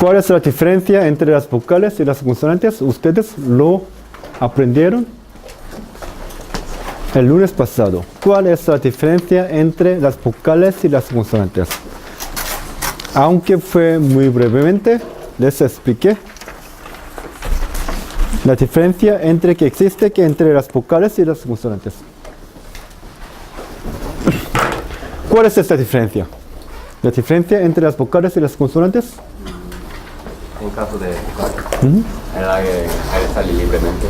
¿Cuál es la diferencia entre las vocales y las consonantes? Ustedes lo aprendieron el lunes pasado. ¿Cuál es la diferencia entre las vocales y las consonantes? Aunque fue muy brevemente, les expliqué la diferencia que existe entre las vocales y las consonantes. ¿Cuál es esta diferencia? La diferencia entre las vocales y las consonantes. En caso de el aire sale libremente.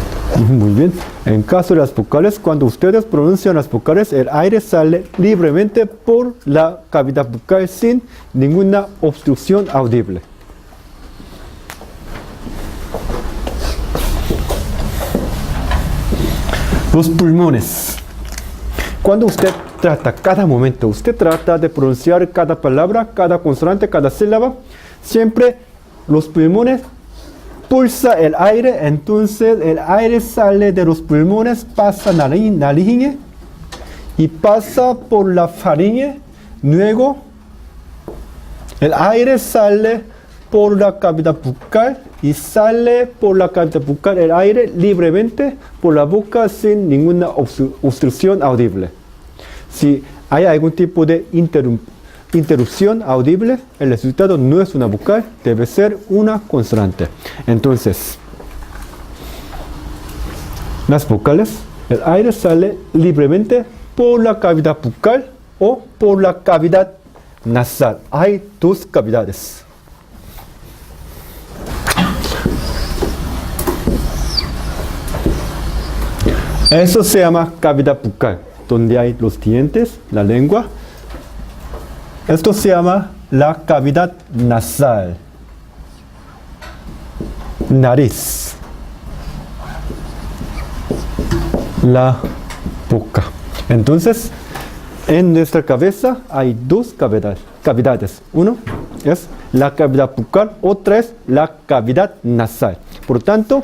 Muy bien. En caso de las vocales, cuando ustedes pronuncian las vocales, el aire sale libremente por la cavidad bucal sin ninguna obstrucción audible. Los pulmones. Cuando usted trata cada momento, usted trata de pronunciar cada palabra, cada consonante, cada sílaba, siempre los pulmones pulsa el aire, entonces el aire sale de los pulmones, pasa a la laringe y pasa por la faringe, luego el aire sale por la cavidad bucal y sale por la cavidad bucal el aire libremente por la boca sin ninguna obstrucción audible. Si hay algún tipo de interrupción audible, el resultado no es una vocal, debe ser una consonante. Entonces, las vocales, el aire sale libremente por la cavidad bucal o por la cavidad nasal. Hay dos cavidades. Eso se llama cavidad bucal, donde hay los dientes, la lengua. Esto se llama la cavidad nasal. Nariz. La boca. Entonces, en nuestra cabeza hay dos cavidades. Uno es la cavidad bucal, otra es la cavidad nasal. Por tanto,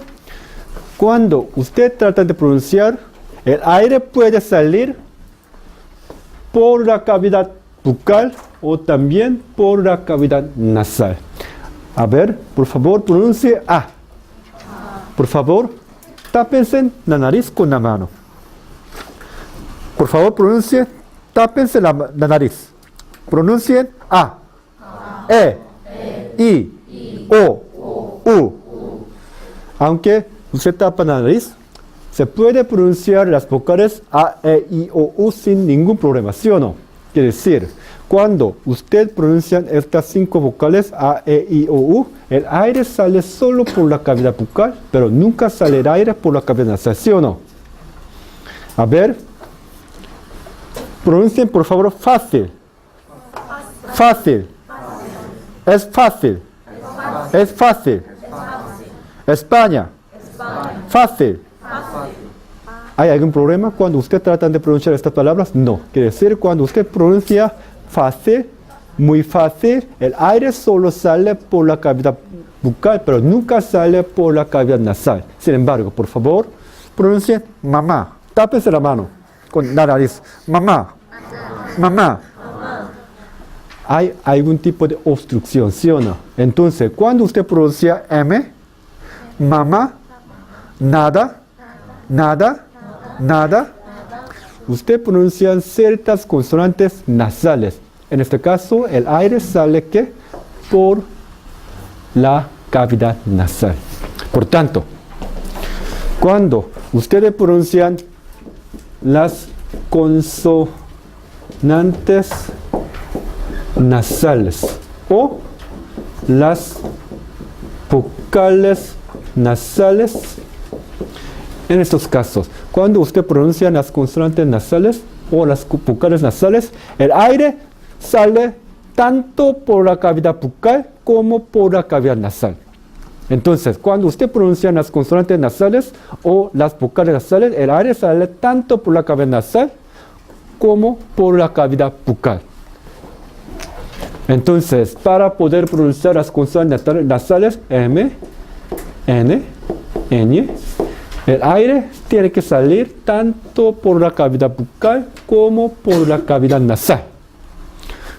cuando usted trata de pronunciar, el aire puede salir por la cavidad bucal o también por la cavidad nasal. A ver, por favor, pronuncie A. Por favor, tápense la nariz con la mano. Por favor, pronuncie, tápense la nariz. Pronuncien A. E. I. O. U. Aunque usted tapa la nariz, se puede pronunciar las vocales A, E, I, O, U sin ningún problema, ¿sí o no? Quiere decir, cuando usted pronuncia estas 5 vocales A, E, I, O, U, el aire sale solo por la cavidad bucal, pero nunca sale el aire por la cavidad nasal, ¿sí o no? A ver, pronuncien por favor fácil. Fácil. Es fácil. Es fácil. España. Fácil. ¿Hay algún problema cuando usted trata de pronunciar estas palabras? No. Quiere decir, cuando usted pronuncia fácil, muy fácil, el aire solo sale por la cavidad bucal, pero nunca sale por la cavidad nasal. Sin embargo, por favor, pronuncie mamá. Tápese la mano con la nariz. Mamá. Mamá. Hay algún tipo de obstrucción, ¿sí o no? Entonces, cuando usted pronuncia M, mamá, nada, nada, nada, usted pronuncia ciertas consonantes nasales. En este caso, el aire sale ¿qué? Por la cavidad nasal. Por tanto, cuando ustedes pronuncian las consonantes nasales o las vocales nasales, en estos casos, cuando usted pronuncia las consonantes nasales o las vocales nasales, el aire sale tanto por la cavidad bucal como por la cavidad nasal. Entonces, cuando usted pronuncia las consonantes nasales o las vocales nasales, el aire sale tanto por la cavidad nasal como por la cavidad bucal. Entonces, para poder pronunciar las consonantes nasales, M, N, Ñ, el aire tiene que salir tanto por la cavidad bucal como por la cavidad nasal.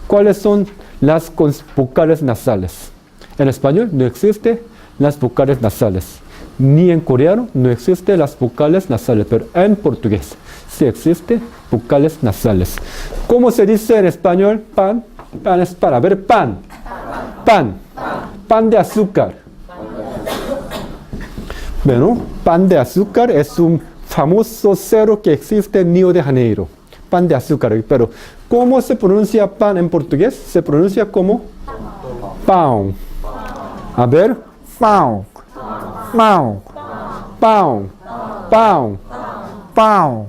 ¿Cuáles son las vocales nasales? En español no existen las vocales nasales. Ni en coreano no existen las vocales nasales, pero en portugués sí existen vocales nasales. ¿Cómo se dice en español pan? Pan es para. A ver, pan. Pan. Pan de azúcar. Bueno, pan de azúcar es un famoso cerro que existe en Río de Janeiro. Pan de azúcar. Pero, ¿cómo se pronuncia pan en portugués? Se pronuncia como pão. A ver, pão. Pão. Pão. Pão. Pão.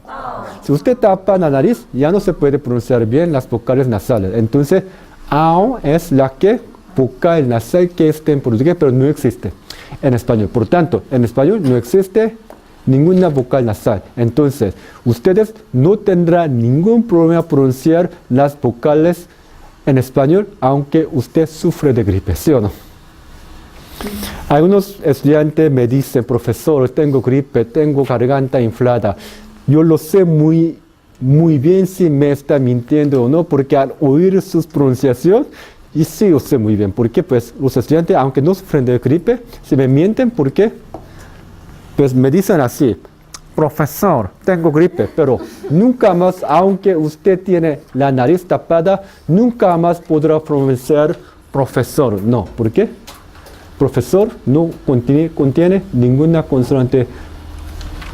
Si usted tapa la nariz, ya no se puede pronunciar bien las vocales nasales. Entonces, ao es la vocal nasal que está en portugués, pero no existe en español. Por tanto, en español no existe ninguna vocal nasal. Entonces, ustedes no tendrán ningún problema pronunciar las vocales en español, aunque usted sufre de gripe, ¿sí o no? Algunos estudiantes me dicen, profesor, tengo gripe, tengo garganta inflada. Yo lo sé muy bien si me está mintiendo o no, porque al oír sus pronunciaciones, y sí lo sé muy bien. ¿Por qué? Pues los estudiantes, aunque no sufren de gripe, si me mienten, ¿por qué? Pues me dicen así, profesor, tengo gripe, pero nunca más, aunque usted tiene la nariz tapada, nunca más podrá pronunciar profesor. No, ¿por qué? Profesor no contiene ninguna consonante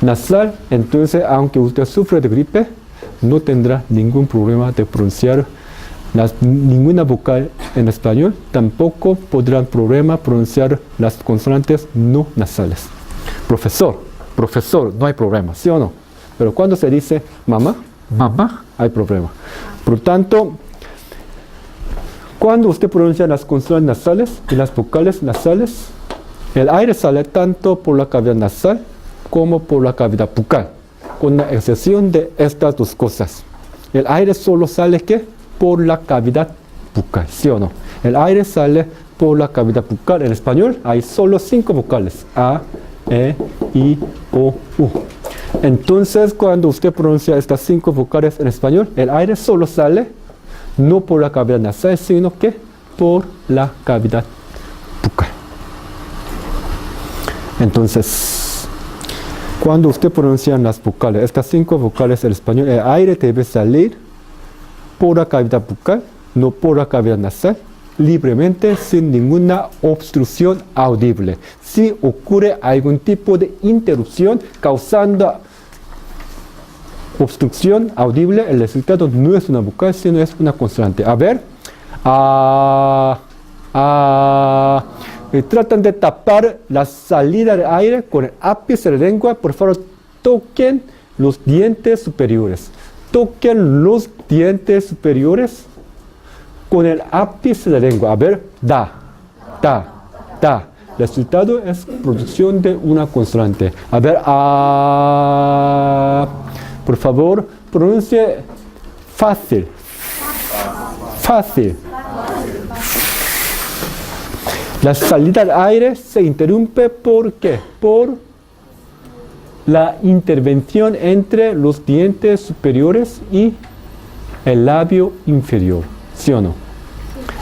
nasal, entonces aunque usted sufre de gripe, no tendrá ningún problema de pronunciar ninguna vocal en español, tampoco podrán problema pronunciar las consonantes no nasales. Profesor, no hay problema, ¿sí o no? Pero cuando se dice mamá, hay problema. Por tanto, cuando usted pronuncia las consonantes nasales y las vocales nasales, el aire sale tanto por la cavidad nasal como por la cavidad bucal, con la excepción de estas dos cosas. El aire solo sale ¿qué? Por la cavidad bucal, ¿sí o no? El aire sale por la cavidad bucal. En español hay solo 5 vocales: A, E, I, O, U. Entonces, cuando usted pronuncia estas 5 vocales en español, el aire solo sale no por la cavidad nasal, sino que por la cavidad bucal. Entonces, cuando usted pronuncia las vocales, estas 5 vocales en español, el aire debe salir por la cavidad bucal, no por la cavidad nasal, libremente, sin ninguna obstrucción audible. Si ocurre algún tipo de interrupción causando obstrucción audible, el resultado no es una vocal, sino es una consonante. A ver, tratan de tapar la salida del aire con el ápice de la lengua. Por favor, toquen los dientes superiores. Toquen los dientes superiores con el ápice de la lengua. A ver, da. El resultado es producción de una consonante. A ver, por favor, pronuncie fácil. La salida del aire se interrumpe, ¿por qué? Por la intervención entre los dientes superiores y el labio inferior, ¿sí o no?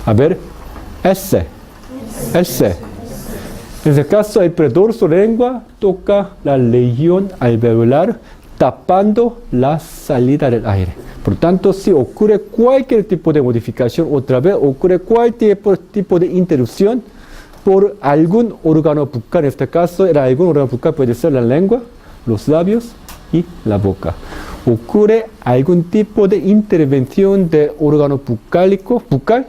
A ver, S. En este caso, el predorso de la lengua toca la región alveolar, tapando la salida del aire. Por tanto, si ocurre cualquier tipo de modificación, otra vez ocurre cualquier tipo de interrupción por algún órgano bucal, en este caso, algún órgano bucal puede ser la lengua, los labios y la boca. Ocurre algún tipo de intervención de órgano bucal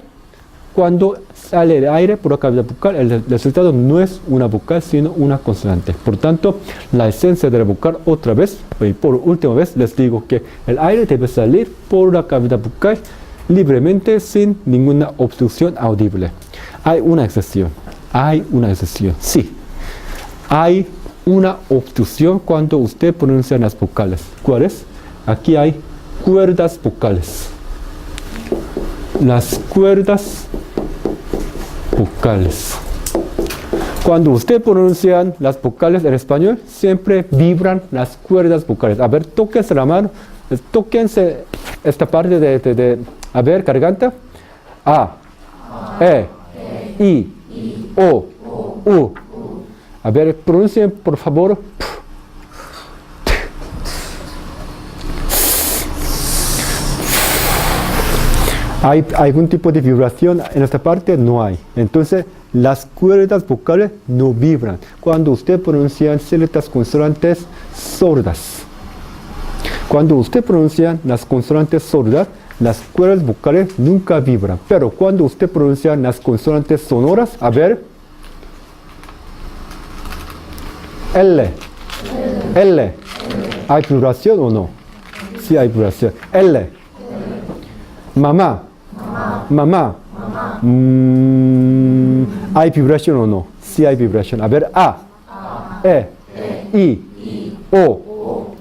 cuando sale el aire por la cavidad bucal. El resultado no es una vocal, sino una consonante. Por tanto, la esencia de la vocal, otra vez, y por última vez, les digo que el aire debe salir por la cavidad bucal libremente, sin ninguna obstrucción audible. Hay una excepción, sí. Hay una obstrucción cuando usted pronuncia las vocales. ¿Cuál es? Aquí hay cuerdas vocales. Las cuerdas vocales. Cuando usted pronuncia las vocales en español, siempre vibran las cuerdas vocales. A ver, tóquense la mano, tóquense esta parte de a ver, garganta. A, E, I, O, U. A ver, pronuncien por favor. ¿Hay algún tipo de vibración en esta parte? No hay. Entonces, las cuerdas vocales no vibran cuando usted pronuncia ciertas consonantes sordas. Cuando usted pronuncia las consonantes sordas, las cuerdas vocales nunca vibran. Pero cuando usted pronuncia las consonantes sonoras, a ver. L. L. ¿Hay vibración o no? Sí hay vibración. L. Mamá. Mamá. ¿Hay vibración o no? Sí hay vibración. A ver, A. E. I. O.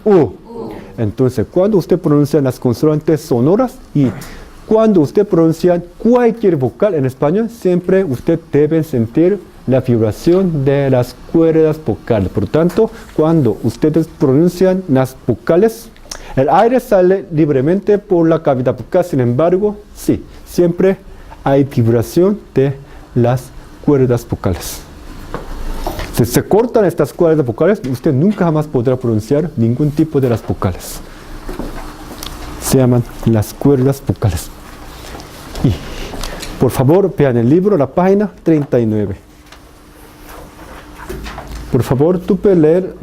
U. Entonces, cuando usted pronuncia las consonantes sonoras y cuando usted pronuncia cualquier vocal en español, siempre usted debe sentir la vibración de las cuerdas vocales. Por lo tanto, cuando ustedes pronuncian las vocales, el aire sale libremente por la cavidad bucal. Sin embargo, sí, siempre hay vibración de las cuerdas vocales. Si se cortan estas cuerdas vocales, usted nunca jamás podrá pronunciar ningún tipo de las vocales. Se llaman las cuerdas vocales. Y, por favor, vean el libro, la página 39. Por favor, tú puedes leer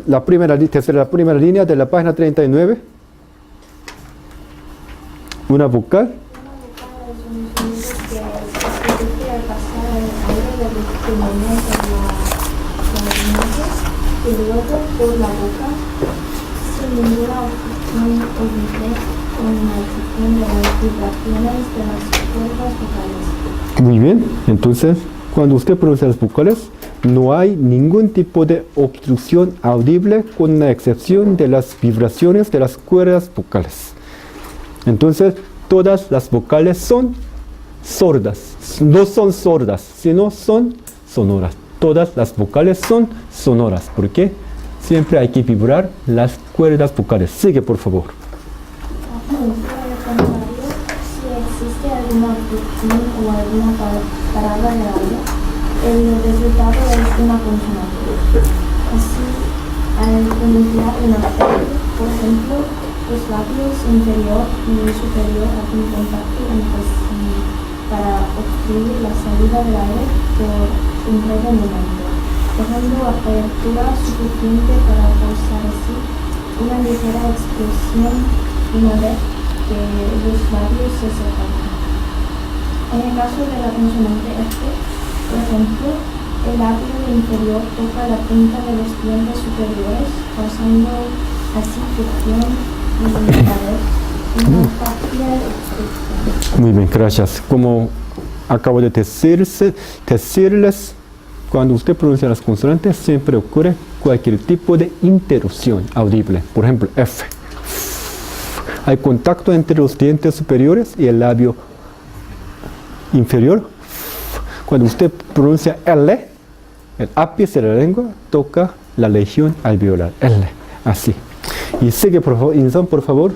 la primera línea de la página 39. Una vocal. Y luego por la boca, sin ninguna obstrucción audible, con la excepción de las vibraciones de las cuerdas vocales. Muy bien, entonces cuando usted pronuncia las vocales, no hay ningún tipo de obstrucción audible con la excepción de las vibraciones de las cuerdas vocales. Entonces, todas las vocales son sordas, no son sordas, sino son sonoras. Todas las vocales son sonoras. ¿Por qué? Siempre hay que vibrar las cuerdas vocales. Sigue, por favor. Si existe alguna obstrucción o alguna parada de aire, el resultado es una consonante. Así, al pronunciar una L, por ejemplo, los labios inferior y superior hacen contacto entre sí para obstruir la salida del aire por un breve momento, dejando apertura suficiente para causar así una ligera explosión una vez que los labios se separan. En el caso de la consonante F, por ejemplo, el labio inferior toca la punta de los dientes superiores, causando así fricción y una fácil obstrucción. Muy bien, gracias. Como acabo de decirles, cuando usted pronuncia las consonantes, siempre ocurre cualquier tipo de interrupción audible. Por ejemplo, F. Hay contacto entre los dientes superiores y el labio inferior. Cuando usted pronuncia L, el ápice de la lengua toca la región alveolar. L, así. Y sigue, por favor, Inson, por favor.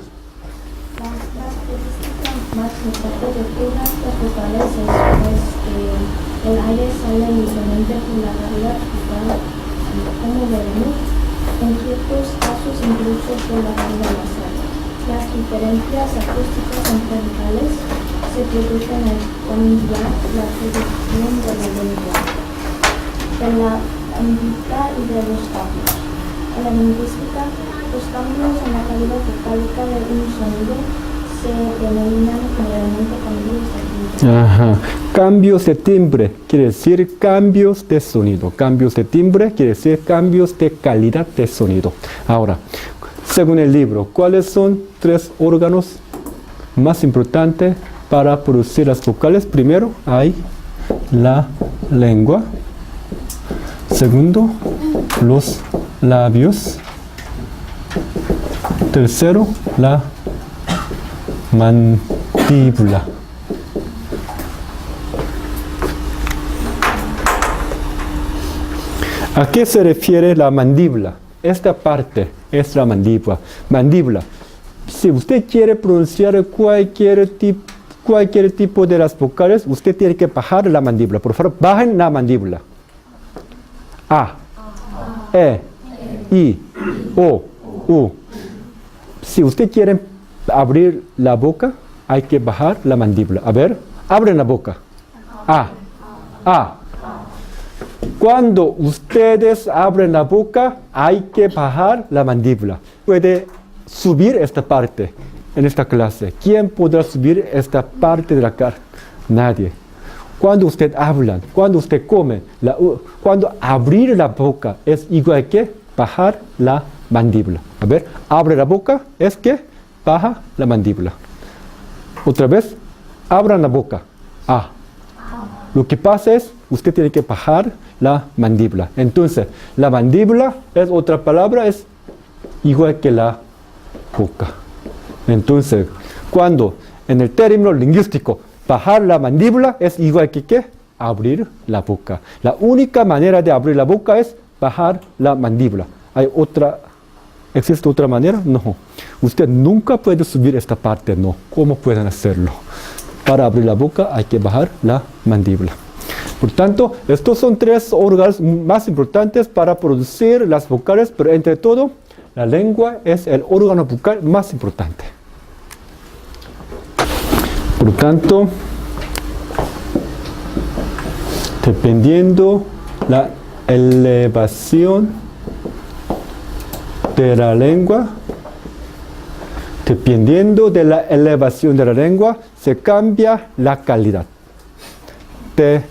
Las características más notables de todas las vocales es que el aire sale libremente por la cavidad bucal, como veremos, en ciertos casos incluso por la cavidad nasal. Las diferencias acústicas entre vocales se producen cuando la producción de la lengua, de la mandíbula y de los labios. En la lingüística, los cambios en la cavidad vocálica de un sonido se denominan generalmente cambios de timbre. Ajá. Cambios de timbre quiere decir cambios de sonido. Cambios de timbre quiere decir cambios de calidad de sonido. Ahora, según el libro, ¿cuáles son 3 órganos más importantes para producir las vocales? Primero, hay la lengua. Segundo, los labios. Tercero, la mandíbula. ¿A qué se refiere la mandíbula? Esta parte es la mandíbula. Mandíbula. Si usted quiere pronunciar cualquier tipo de las vocales, usted tiene que bajar la mandíbula. Por favor, bajen la mandíbula. A, E, I, O, U. Si usted quiere abrir la boca, hay que bajar la mandíbula. A ver, abren la boca. A, A. Cuando ustedes abren la boca, hay que bajar la mandíbula. Puede subir esta parte en esta clase. ¿Quién podrá subir esta parte de la cara? Nadie. Cuando usted habla, cuando usted come, cuando abrir la boca es igual que bajar la mandíbula. A ver, abre la boca es que baja la mandíbula. Otra vez, abran la boca. A. Lo que pasa es, usted tiene que bajar la mandíbula. Entonces, la mandíbula es otra palabra, es igual que la boca. Entonces, cuando en el término lingüístico bajar la mandíbula es igual que ¿qué? Abrir la boca. La única manera de abrir la boca es bajar la mandíbula. ¿Existe otra manera? No. Usted nunca puede subir esta parte, no. ¿Cómo pueden hacerlo? Para abrir la boca hay que bajar la mandíbula. Por tanto, estos son tres órganos más importantes para producir las vocales, pero entre todo, la lengua es el órgano bucal más importante. Por tanto, dependiendo la elevación de la lengua, se cambia la calidad de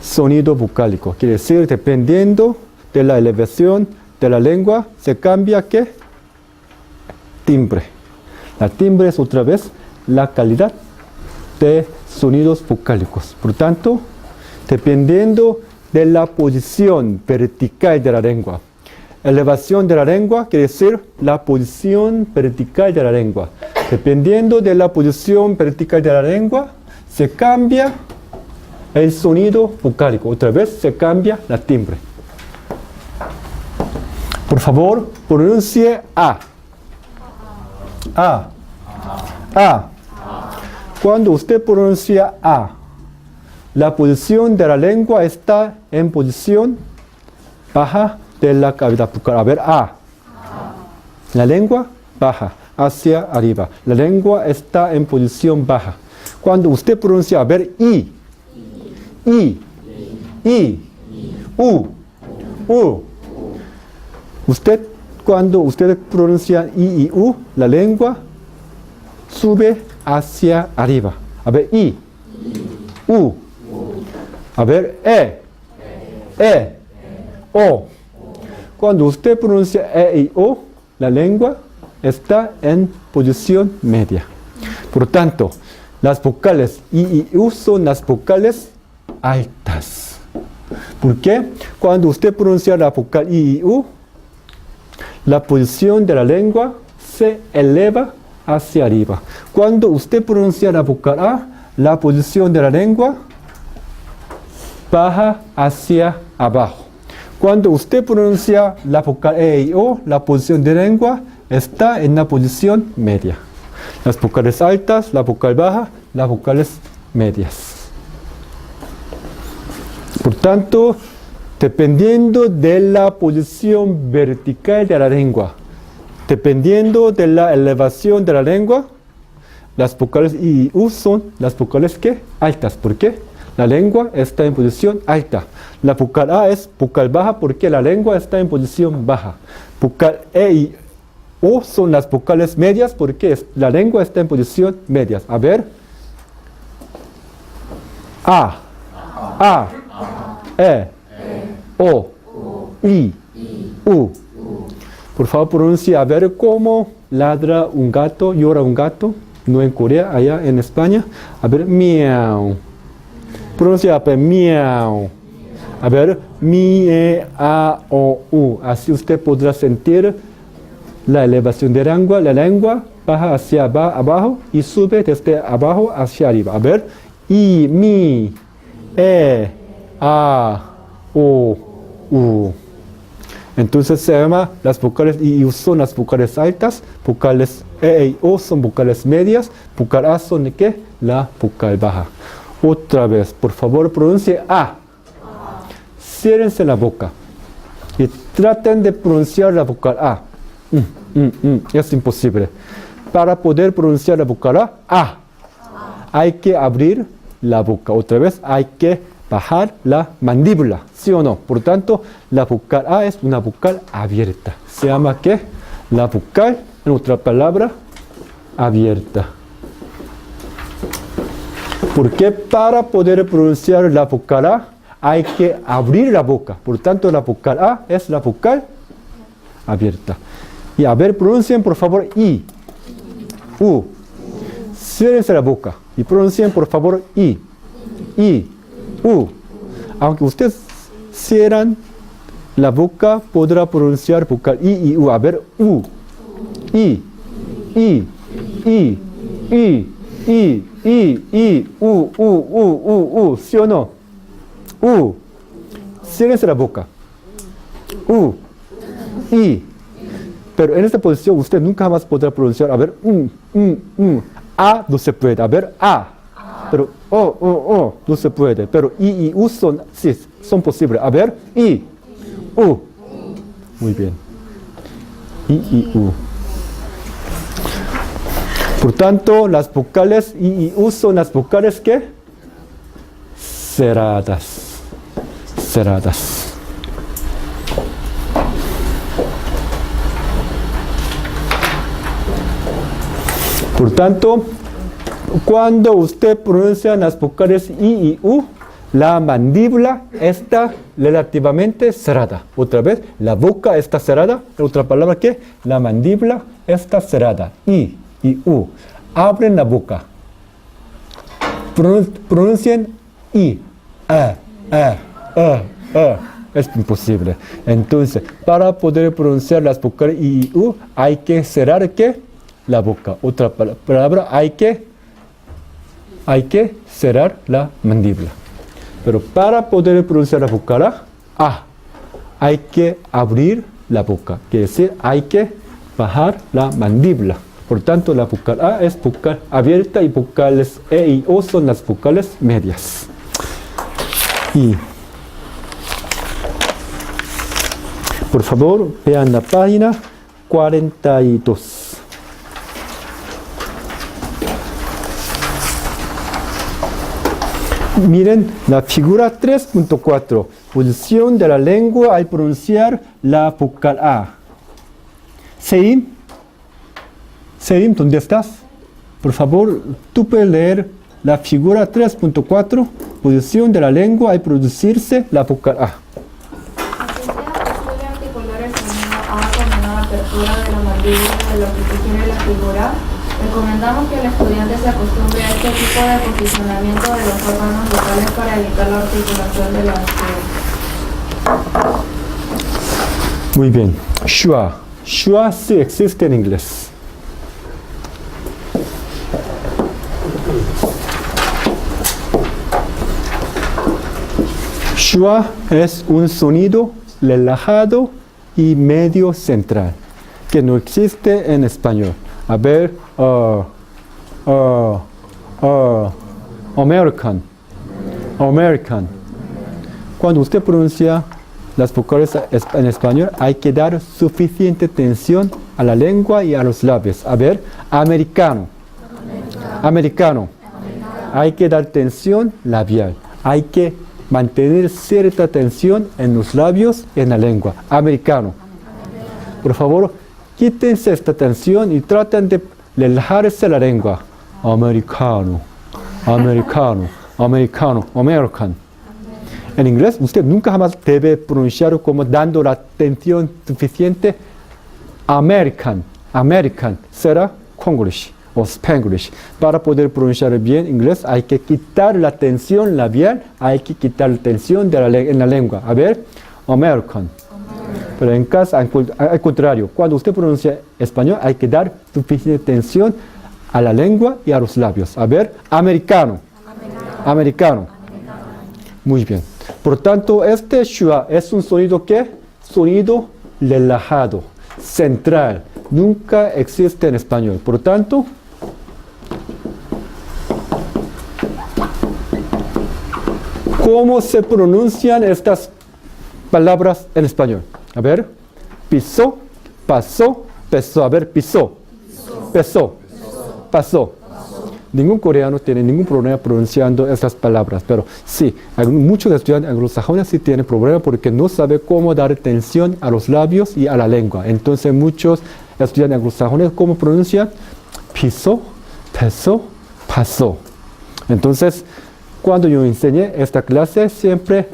sonido vocálico. Quiere decir, dependiendo de la elevación de la lengua, se cambia ¿qué? Timbre. La timbre es otra vez la calidad de sonidos vocálicos. Por tanto, dependiendo de la posición vertical de la lengua. Elevación de la lengua quiere decir la posición vertical de la lengua. Dependiendo de la posición vertical de la lengua, se cambia el sonido vocálico. Otra vez se cambia la timbre. Por favor, pronuncie A. A. A. Cuando usted pronuncia A, la posición de la lengua está en posición baja de la cavidad bucal. A ver, A. La lengua baja hacia arriba. La lengua está en posición baja. Cuando usted pronuncia, a ver, I. I. I. U. U. Cuando usted pronuncia I y U, la lengua sube hacia arriba. A ver, I. U. A ver, E. E. O. Cuando usted pronuncia E y O, la lengua está en posición media. Por tanto, las vocales I y U son las vocales altas. ¿Por qué? Cuando usted pronuncia la vocal I y U, la posición de la lengua se eleva hacia arriba. Cuando usted pronuncia la vocal A, la posición de la lengua baja hacia abajo. Cuando usted pronuncia la vocal E y O, la posición de la lengua está en la posición media. Las vocales altas, la vocal baja, las vocales medias. Por tanto, dependiendo de la posición vertical de la lengua, dependiendo de la elevación de la lengua, las vocales I y U son las vocales ¿qué? Altas. ¿Por qué? La lengua está en posición alta. La vocal A es vocal baja porque la lengua está en posición baja. Vocal E y O son las vocales medias porque la lengua está en posición medias. A ver. A. A. E. O. I. U. Por favor, pronuncia a ver cómo ladra un gato, llora un gato. No en Corea, allá en España. A ver, miau. Pronuncia a ver, miau. A ver, mi, e, a, o, u. Así usted podrá sentir la elevación de la lengua baja hacia abajo y sube desde abajo hacia arriba. A ver, i, mi, e, a, o, u. Entonces se llama las vocales I y U son las vocales altas, vocales E y O son vocales medias. Vocal A son de qué? La vocal baja. Otra vez, por favor, pronuncie A. Ciérrense la boca y traten de pronunciar la vocal A. Es imposible. Para poder pronunciar la vocal A, hay que abrir la boca. Otra vez, hay que bajar la mandíbula, ¿sí o no? Por tanto, la vocal A es una vocal abierta. Se llama ¿qué? La vocal, en otra palabra, abierta. Porque para poder pronunciar la vocal A, hay que abrir la boca. Por tanto, la vocal A es la vocal abierta. Y a ver, pronuncien por favor I. U. Ciérrense la boca y pronuncien por favor I. I. U. Aunque ustedes cierran la boca, podrá pronunciar vocal I y U. A ver, U. I. I. I. I. I. U. ¿Sí o no? U. Ciérrense la boca. U. I. Pero en esta posición usted nunca jamás podrá pronunciar. A ver, A no se puede. A ver, A. Pero O no se puede. Pero I y U son posibles. A ver, I. U. Muy bien. I y U. Por tanto, las vocales I y U son las vocales ¿qué? Cerradas. Cerradas. Por tanto, cuando usted pronuncia las vocales I y U, la mandíbula está relativamente cerrada. Otra vez, la boca está cerrada. Otra palabra que la mandíbula está cerrada. I y U. Abren la boca. Pronuncien I. Es imposible. Entonces, para poder pronunciar las vocales I y U, hay que cerrar ¿qué? La boca. Otra palabra, hay que cerrar la mandíbula. Pero para poder pronunciar la vocal A, hay que abrir la boca. Quiere decir, hay que bajar la mandíbula. Por tanto, la vocal A es vocal abierta y vocales E y O son las vocales medias. Y por favor, vean la página 42. Miren la figura 3.4. Posición de la lengua al pronunciar la vocal A. Seim, ¿dónde estás? Por favor, tú puedes leer la figura 3.4. Posición de la lengua al producirse la vocal A. Así se puede articular el sonido A con una apertura de la mandíbula de lo que sugiere la figura. Recomendamos que el estudiante se acostumbre a este tipo de posicionamiento de los órganos vocales para evitar la articulación de las T. Muy bien. Schwa. Schwa sí existe en inglés. Schwa es un sonido relajado y medio central que no existe en español. A ver, American. Cuando usted pronuncia las vocales en español, hay que dar suficiente tensión a la lengua y a los labios. A ver, americano. Hay que dar tensión labial. Hay que mantener cierta tensión en los labios y en la lengua. Americano. Por favor, quítense esta tensión y traten de relajarse la lengua. Americano. En inglés, usted nunca jamás debe pronunciar como dando la tensión suficiente. American. Será Konglish o Spanglish. Para poder pronunciar bien inglés, hay que quitar la tensión labial, hay que quitar la tensión en la lengua. A ver, American. Pero en caso, al contrario, cuando usted pronuncia español, hay que dar suficiente tensión a la lengua y a los labios. A ver, americano. Muy bien. Por tanto, este schwa es un sonido ¿qué? Sonido relajado, central, nunca existe en español. Por lo tanto, ¿cómo se pronuncian estas palabras en español? A ver, pisó, pasó, pesó. A ver, pisó, pesó, pasó. Ningún coreano tiene ningún problema pronunciando estas palabras, pero sí, muchos estudiantes anglosajones sí tienen problemas porque no saben cómo dar tensión a los labios y a la lengua. Entonces muchos estudiantes anglosajones, ¿cómo pronuncian? Pisó, pesó, pasó. Entonces, cuando yo enseñé esta clase, siempre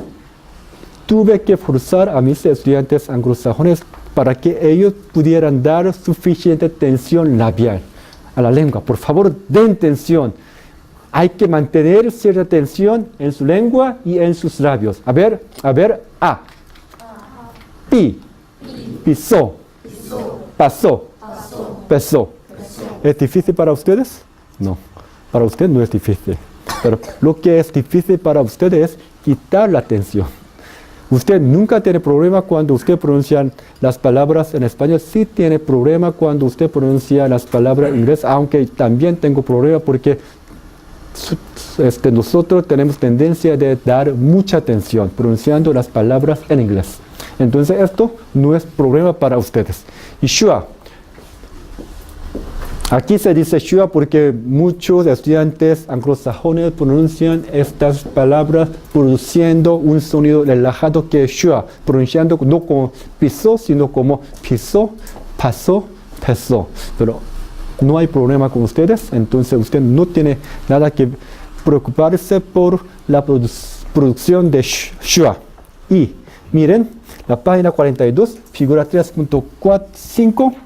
tuve que forzar a mis estudiantes anglosajones para que ellos pudieran dar suficiente tensión labial a la lengua. Por favor, den tensión. Hay que mantener cierta tensión en su lengua y en sus labios. A ver, A. Pi. Pisó. Pasó. Pesó. ¿Es difícil para ustedes? No. Para ustedes no es difícil. Pero lo que es difícil para ustedes es quitar la tensión. Usted nunca tiene problema cuando usted pronuncia las palabras en español. Sí tiene problema cuando usted pronuncia las palabras en inglés, aunque también tengo problema porque nosotros tenemos tendencia de dar mucha atención pronunciando las palabras en inglés. Entonces esto no es problema para ustedes. Y shua. Aquí se dice shua porque muchos estudiantes anglosajones pronuncian estas palabras produciendo un sonido relajado que es shua, pronunciando no como pisó, sino como pisó, pasó, pesó. Pero no hay problema con ustedes, entonces usted no tiene nada que preocuparse por la producción de shua. Y miren, la página 42, figura 3.45.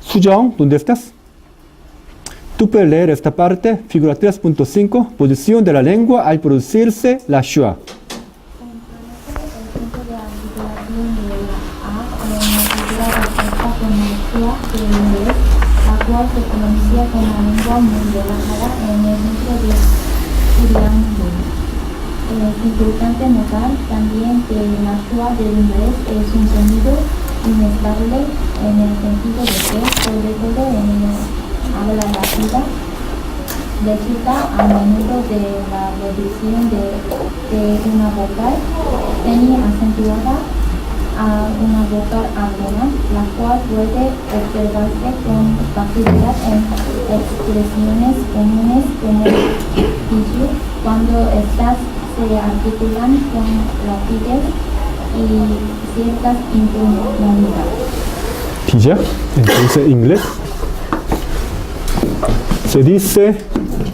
Sujong, ¿dónde estás? Tú puedes leer esta parte, figura 3.5, posición de la lengua al producirse la shua. La cual se pronuncia con la lengua muy relajada en el centro de Uriangún. Es importante notar también que la shua del inglés es un sonido inestable en el sentido de que, sobre todo en habla rápida, resulta a menudo de la reducción de una vocal semi-acentuada a una vocal aguda, la cual puede observarse con facilidad en expresiones comunes como dicho, cuando estas se articulan con rapidez y ciertas impunidades. ¿Ya? Entonces, inglés. Se dice,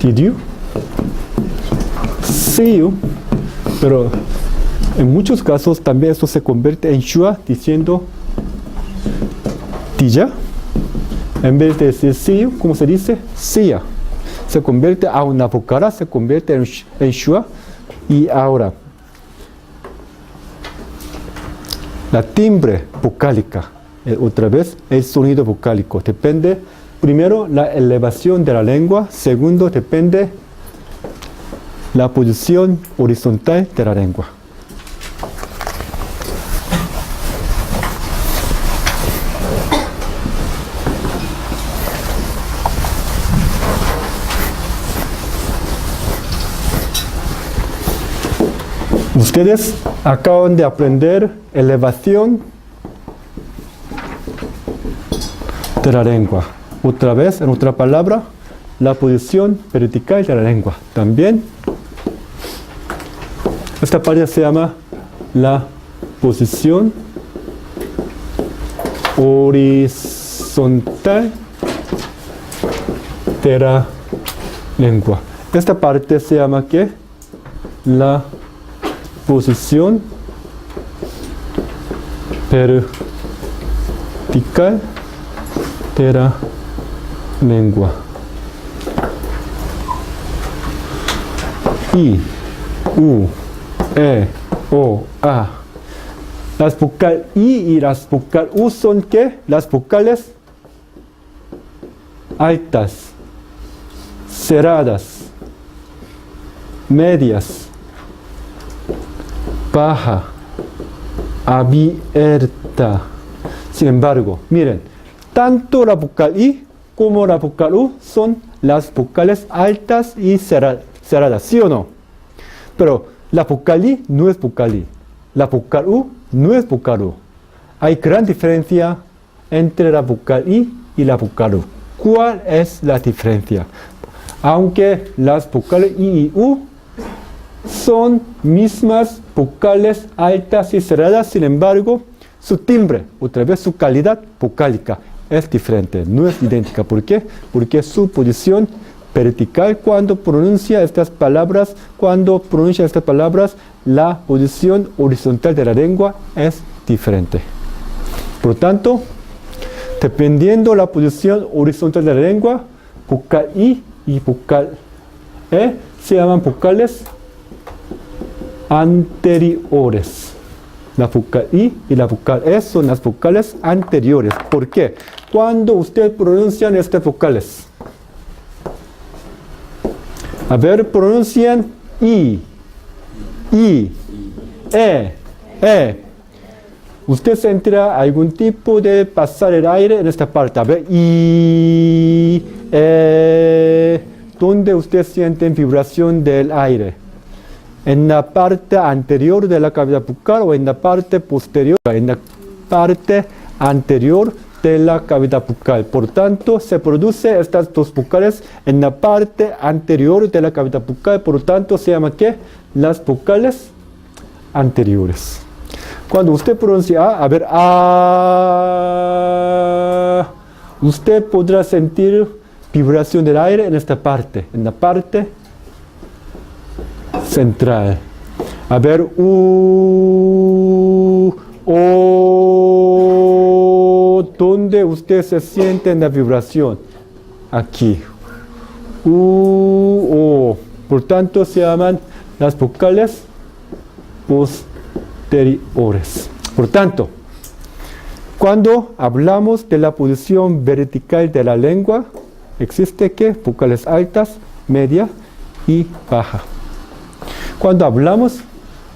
did you? See you. Pero en muchos casos también esto se convierte en shua diciendo, ¿ya? En vez de decir see you, ¿cómo se dice? See ya. Se convierte a una vocal, se convierte en shua. Y ahora, la timbre vocálica, otra vez, el sonido vocálico. Depende, primero, la elevación de la lengua. Segundo, depende la posición horizontal de la lengua. Ustedes acaban de aprender elevación de la lengua. Otra vez, en otra palabra, la posición vertical de la lengua. También, esta parte se llama la posición horizontal de la lengua. Esta parte se llama ¿qué? La posición vertical de la lengua. I, U, E, O, A. Las vocales I y las vocales U son ¿qué? Las vocales altas, cerradas, medias, baja, abierta. Sin embargo, miren, Tanto la vocal I como la vocal U son las vocales altas y cerradas, ¿sí o no? Pero la vocal I no es vocal I. La vocal U no es vocal U. Hay gran diferencia entre la vocal I y la vocal U. ¿Cuál es la diferencia? Aunque las vocales I y U son mismas vocales altas y cerradas, sin embargo, su timbre, otra vez su calidad vocálica es diferente, no es idéntica. ¿Por qué? Porque su posición vertical cuando pronuncia estas palabras, la posición horizontal de la lengua es diferente. Por lo tanto, dependiendo la posición horizontal de la lengua, vocal I y vocal E se llaman vocales anteriores. La vocal I y la vocal E son las vocales anteriores. ¿Por qué? Cuando usted pronuncia estas vocales. A ver, pronuncian I, E. Usted sentirá algún tipo de pasar el aire en esta parte. A ver, I, E. ¿Dónde usted siente vibración del aire? ¿En la parte anterior de la cavidad bucal o en la parte posterior? En la parte anterior de la cavidad bucal. Por tanto, se producen estas dos vocales en la parte anterior de la cavidad bucal. Por lo tanto, se llama ¿qué? Las vocales anteriores. Cuando usted pronuncia A, ver, A, usted podrá sentir vibración del aire en esta parte, en la parte central. A ver, U, O, ¿dónde usted se siente en la vibración? Aquí. U, O. Por tanto, se llaman las vocales posteriores. Por tanto, cuando hablamos de la posición vertical de la lengua, existe ¿qué? Vocales altas, media y baja. Cuando hablamos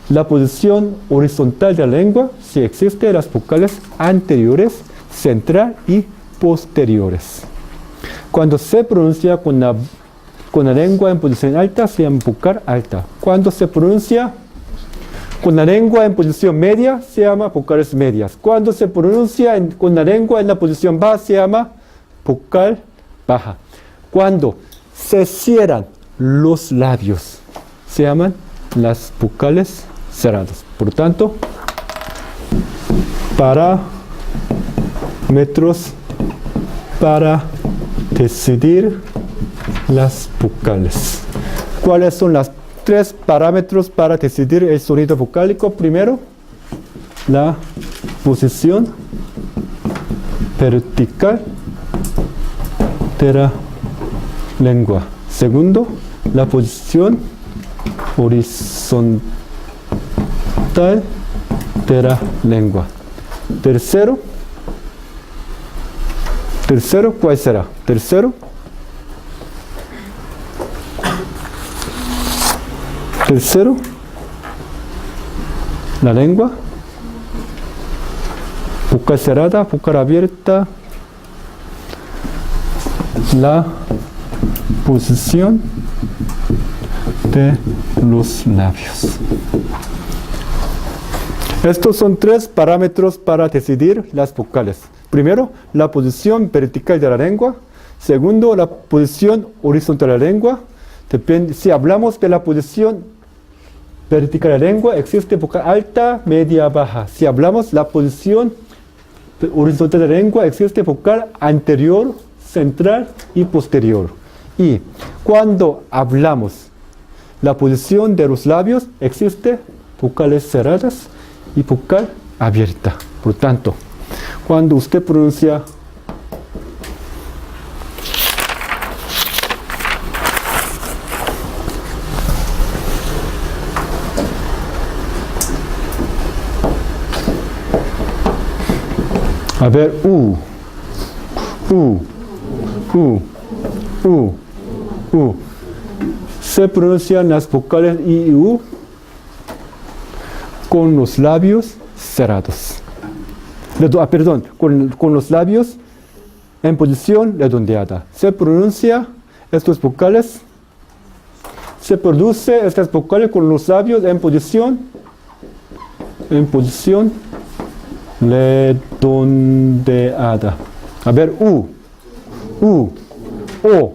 la posición horizontal de la lengua, sí existen las vocales anteriores, central y posteriores. Cuando se pronuncia con la lengua en posición alta, se llama vocal alta. Cuando se pronuncia con la lengua en posición media, se llama vocales medias. Cuando se pronuncia con la lengua en la posición baja, se llama vocal baja. Cuando se cierran los labios, se llaman las vocales cerradas. Por tanto, parámetros para decidir las vocales. ¿Cuáles son las 3 parámetros para decidir el sonido vocálico? Primero, la posición vertical de la lengua. Segundo, la posición horizontal de la lengua. Tercero, ¿cuál será? Tercero, la lengua, boca cerrada, boca abierta, la posición de los labios. Estos son 3 parámetros para decidir las vocales. Primero, la posición vertical de la lengua. Segundo, la posición horizontal de la lengua. Si hablamos de la posición vertical de la lengua, existe vocal alta, media, baja. Si hablamos de la posición horizontal de la lengua, existe vocal anterior, central y posterior. Y cuando hablamos la posición de los labios, existe vocales cerradas y vocal abierta. Por tanto, cuando usted pronuncia a ver, se pronuncian las vocales I y U con los labios cerrados. Perdón, con los labios en posición redondeada. Se pronuncia estos vocales. Se produce estas vocales con los labios en posición redondeada. A ver, U, O.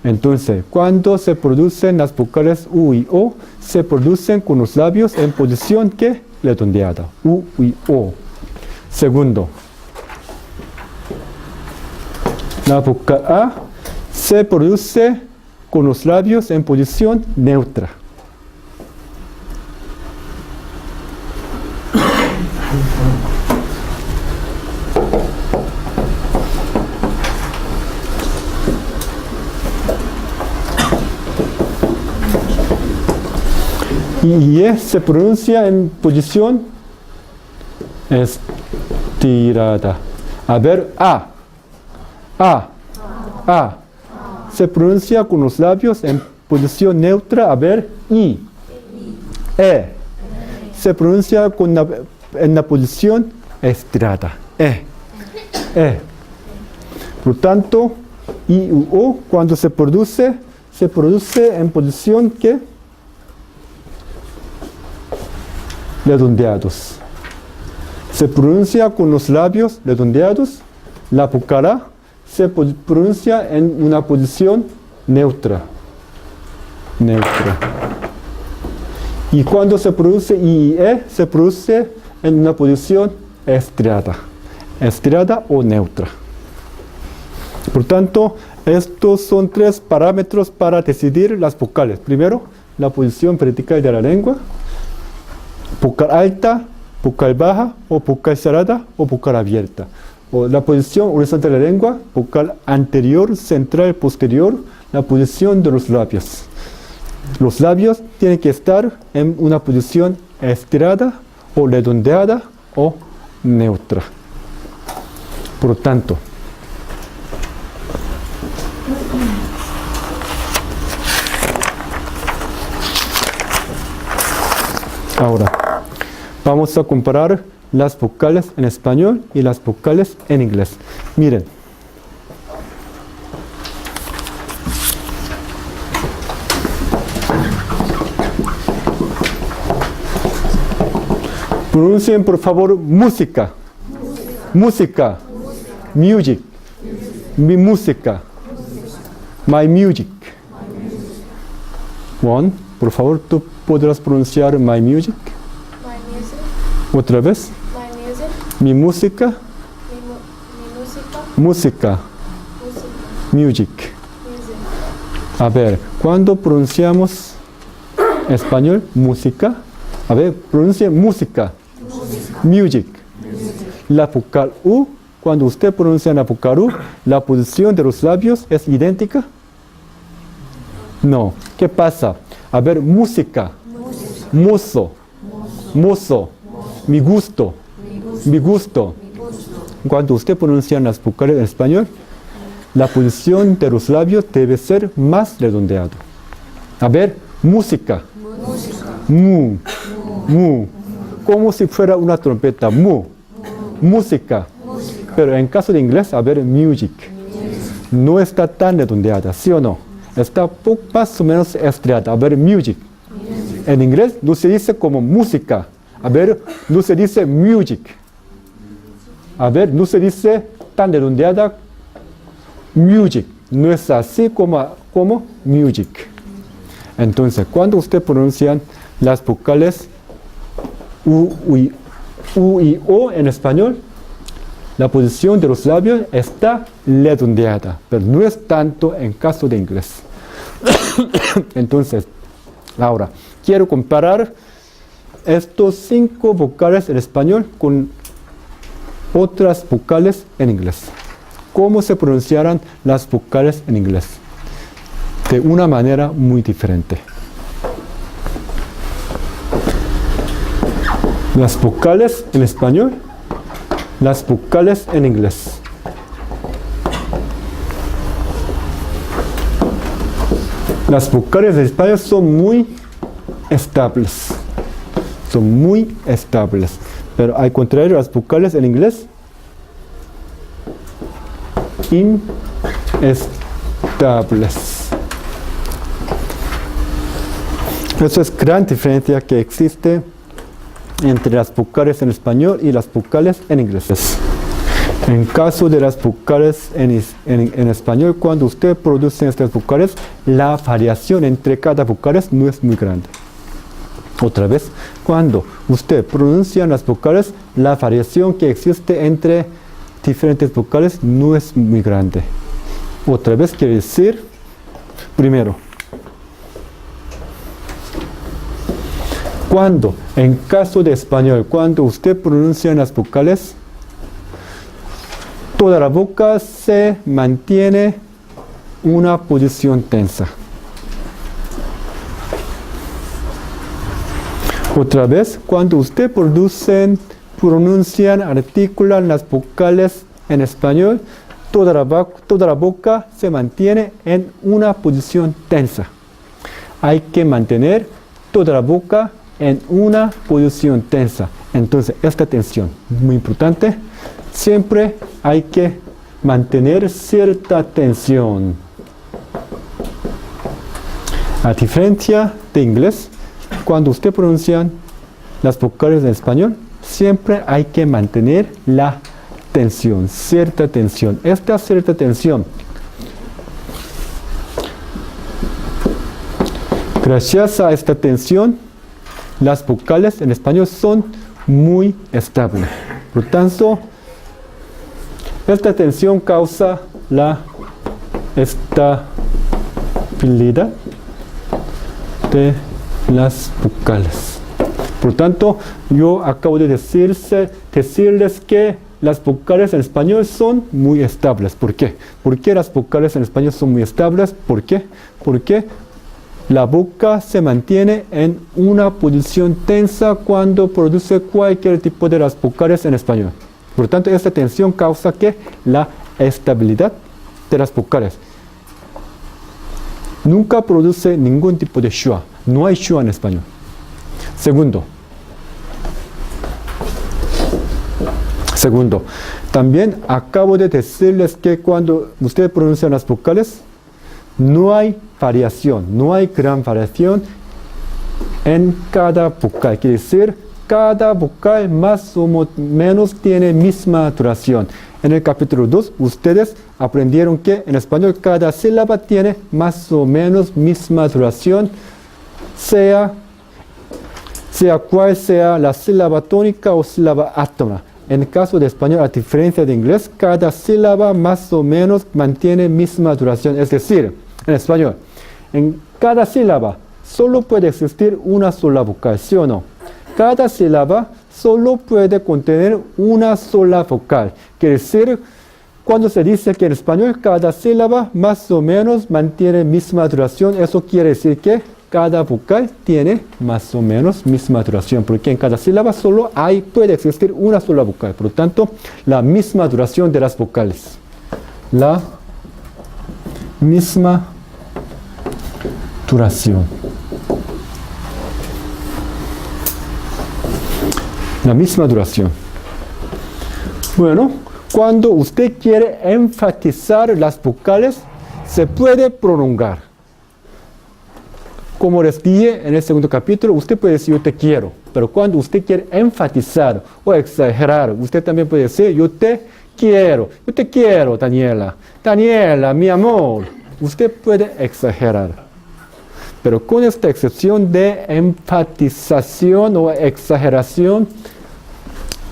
Entonces, cuando se producen las vocales U y O, se producen con los labios en posición ¿qué? Redondeada. U y O. Segundo, la vocal A se produce con los labios en posición neutra. Y E se pronuncia en posición estirada. A ver, A. Se pronuncia con los labios en posición neutra. A ver, I. E. Se pronuncia en la posición estirada. E. Por tanto, I u O, cuando se produce en posición ¿qué? Redondeados. Se pronuncia con los labios redondeados. La vocal A se pronuncia en una posición neutra. Y cuando se produce I y E, se produce en una posición estriada o neutra. Por tanto, estos son tres parámetros para decidir las vocales. Primero, la posición vertical de la lengua. Vocal alta, vocal baja, o vocal cerrada, o vocal abierta. O la posición horizontal de la lengua, vocal anterior, central, posterior, la posición de los labios. Los labios tienen que estar en una posición estirada, o redondeada, o neutra. Por lo tanto, ahora, vamos a comparar las vocales en español y las vocales en inglés. Miren. Pronuncien por favor música. Música. Music. Mi música. My music. Juan, por favor, tú podrás pronunciar my music. My music. Otra vez. My music. Mi música. Mi música. Música. Music. Music. A ver, ¿cuándo pronunciamos español? Música. A ver, pronuncia música. Music. La vocal U, cuando usted pronuncia la vocal U, la posición de los labios es idéntica. No. ¿Qué pasa? A ver, música. Mozo. Mozo. Mi gusto. Mi gusto. Cuando usted pronuncia las vocales en español, la posición de los labios debe ser más redondeado. A ver, música. Mu. Mu. Como si fuera una trompeta. Mu. Música. Pero en caso de inglés, a ver, music. No está tan redondeada, ¿sí o no? Está más o menos estriada. A ver, music. En inglés no se dice como música. A ver, no se dice music. A ver, no se dice tan redondeada music. No es así como music. Entonces, cuando usted pronuncia las vocales U y O en español, la posición de los labios está redondeada, pero no es tanto en caso de inglés. Entonces, ahora, quiero comparar estos 5 vocales en español con otras vocales en inglés. ¿Cómo se pronunciarán las vocales en inglés? De una manera muy diferente. Las vocales en español, las vocales en inglés. Las vocales en español son muy estables. Son muy estables. Pero al contrario, las vocales en inglés inestables. Eso es gran diferencia que existe entre las vocales en español y las vocales en inglés. En caso de las vocales en español, cuando usted produce estas vocales, la variación entre cada vocales no es muy grande. Otra vez, cuando usted pronuncia las vocales, la variación que existe entre diferentes vocales no es muy grande. Otra vez quiere decir, primero, cuando, en caso de español, cuando usted pronuncia las vocales, toda la boca se mantiene una posición tensa. Otra vez, cuando usted pronuncian, articulan las vocales en español, toda la boca se mantiene en una posición tensa. Hay que mantener toda la boca en una posición tensa. Entonces, esta tensión, muy importante, siempre hay que mantener cierta tensión. A diferencia de inglés, cuando usted pronuncia las vocales en español, siempre hay que mantener la tensión, cierta tensión. Esta cierta tensión, gracias a esta tensión, las vocales en español son muy estables. Por tanto, esta tensión causa la estabilidad de las vocales. Por tanto, yo acabo de decirles que las vocales en español son muy estables. ¿Por qué? ¿Por qué las vocales en español son muy estables? ¿Por qué? Porque la boca se mantiene en una posición tensa cuando produce cualquier tipo de las vocales en español. Por tanto, esta tensión causa que la estabilidad de las vocales nunca produce ningún tipo de schwa. No hay schwa en español. Segundo, también acabo de decirles que cuando ustedes pronuncian las vocales, no hay variación, no hay gran variación en cada vocal. Quiere decir, cada vocal más o menos tiene misma duración. En el capítulo 2, ustedes aprendieron que en español cada sílaba tiene más o menos misma duración, sea cual sea la sílaba tónica o sílaba átona. En el caso de español, a diferencia de inglés, cada sílaba más o menos mantiene misma duración. Es decir, en español, en cada sílaba solo puede existir una sola vocal, ¿sí o no? Cada sílaba solo puede contener una sola vocal. Quiere decir, cuando se dice que en español cada sílaba más o menos mantiene misma duración, eso quiere decir que cada vocal tiene más o menos misma duración, porque en cada sílaba solo puede existir una sola vocal. Por lo tanto, la misma duración de las vocales. La misma duración. La misma duración. Bueno, cuando usted quiere enfatizar las vocales, se puede prolongar. Como les dije en el segundo capítulo, usted puede decir yo te quiero, pero cuando usted quiere enfatizar o exagerar, usted también puede decir yo te quiero, Daniela, Daniela, mi amor. Usted puede exagerar, pero con esta excepción de enfatización o exageración,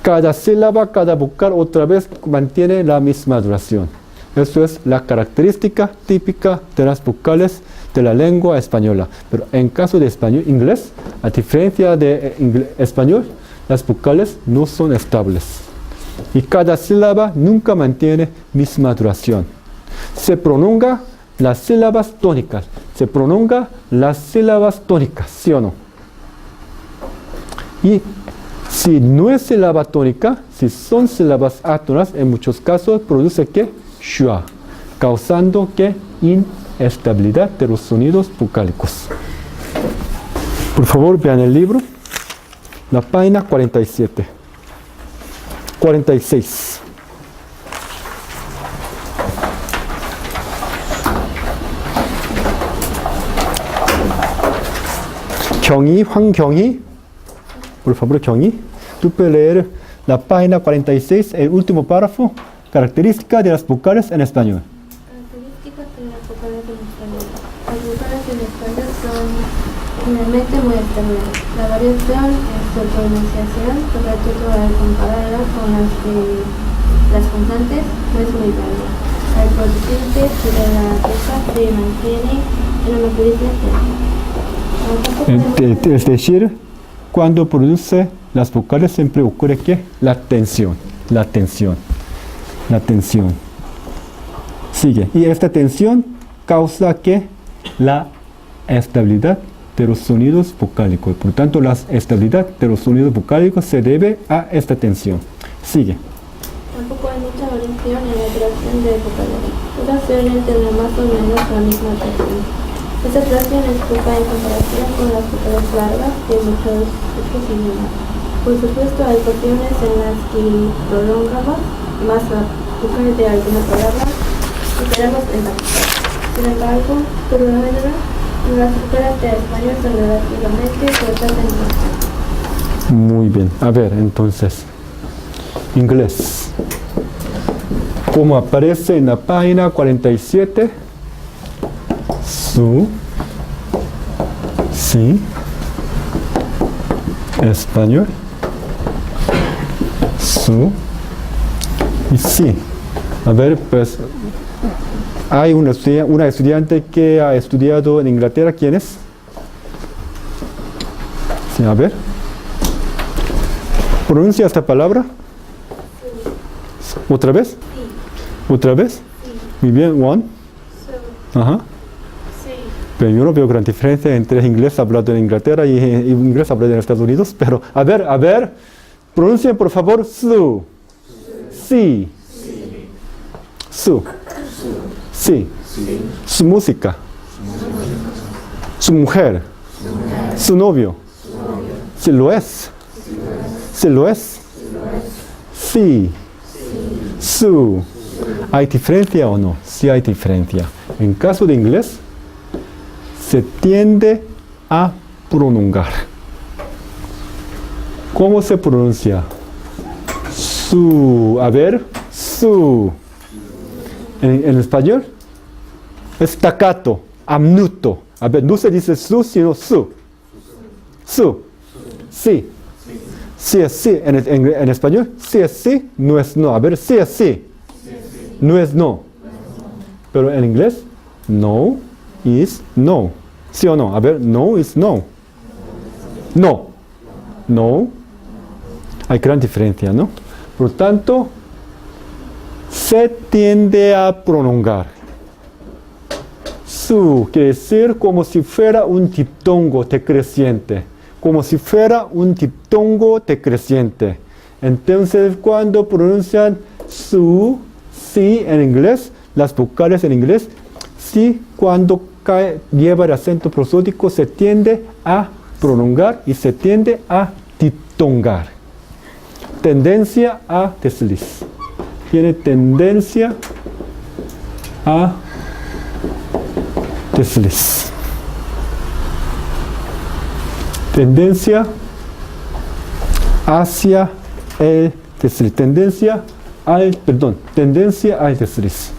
cada sílaba, cada vocal otra vez mantiene la misma duración. Eso es la característica típica de las vocales de la lengua española. Pero en caso de español, inglés, a diferencia de español, las vocales no son estables. Y cada sílaba nunca mantiene misma duración. Se prolonga las sílabas tónicas. Se prolonga las sílabas tónicas, ¿sí o no? Y si no es sílaba tónica, si son sílabas átonas, en muchos casos produce que schwa, causando que inestabilidad de los sonidos vocálicos. Por favor, vean el libro, la página 46. Kyongi, Juan Kyongi, por favor, Kyongi, tú puedes leer la página 46, el último párrafo, características de las vocales en español. Características de las vocales en español. Las vocales en español son generalmente muy externas. La variación en su pronunciación, sobre todo al compararla con las consonantes, no es muy grande. Al producirse de la boca se mantiene en una posición. Es decir, cuando produce las vocales siempre ocurre que la tensión. Sigue. Y esta tensión causa que la estabilidad de los sonidos vocálicos. Por tanto, la estabilidad de los sonidos vocálicos se debe a esta tensión. Sigue. Tampoco hay mucha variación en la creación de vocales. Todas suelen tener más o menos la misma tensión. Esta creación es poca en comparación con las vocales largas de muchos otros idiomas. Por supuesto, hay ocasiones en las que prolongamos más la vocal de alguna palabra y queremos enfatizar. Sin embargo, por lo general, las vocales de español son relativamente cortas en duración. Muy bien. A ver, entonces, inglés. Como aparece en la página 47, su, si, español, su y sí. A ver, pues, hay una estudiante que ha estudiado en Inglaterra. ¿Quién es? Sí, a ver. ¿Pronuncia esta palabra? ¿Otra vez? ¿Otra vez? Muy bien, one. Ajá. Pero yo no veo gran diferencia entre inglés hablado en Inglaterra y inglés hablado en Estados Unidos. Pero, a ver, pronuncien por favor su. Sí. Su. Sí. Su música. Su mujer. Su novio. Si lo es. Si lo es. Sí. Su. ¿Hay diferencia o no? Sí hay diferencia. En caso de inglés, se tiende a prolongar. ¿Cómo se pronuncia? Su. A ver, su. En español, staccato, amnuto. A ver, no se dice su, sino su. Su. Sí. Sí es sí. En español, sí es sí, no es no. A ver, sí es sí. No es no. Pero en inglés, no is no. ¿Sí o no? A ver, no is no. No. No. Hay gran diferencia, ¿no? Por lo tanto, se tiende a prolongar. Su quiere decir como si fuera un diptongo decreciente. Como si fuera un diptongo decreciente. Entonces, cuando pronuncian su, sí en inglés, las vocales en inglés, sí cuando lleva el acento prosódico se tiende a prolongar y se tiende a diptongar. Tendencia a desliz. Tiene tendencia a desliz. Tendencia hacia el desliz. Tendencia al desliz.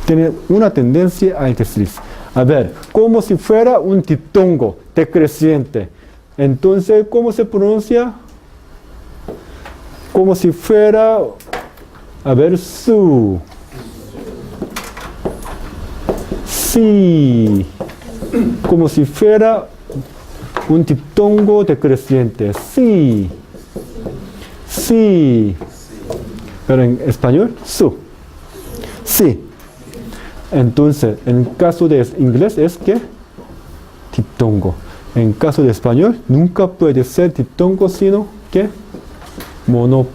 Tiene una tendencia al desliz. A ver, como si fuera un diptongo decreciente. Entonces, ¿cómo se pronuncia? Como si fuera, a ver, su. Sí. Como si fuera un diptongo decreciente. Sí. Sí. Pero en español, su. Sí. Entonces, en caso de inglés es que diptongo. En caso de español, nunca puede ser diptongo, sino que monotongo.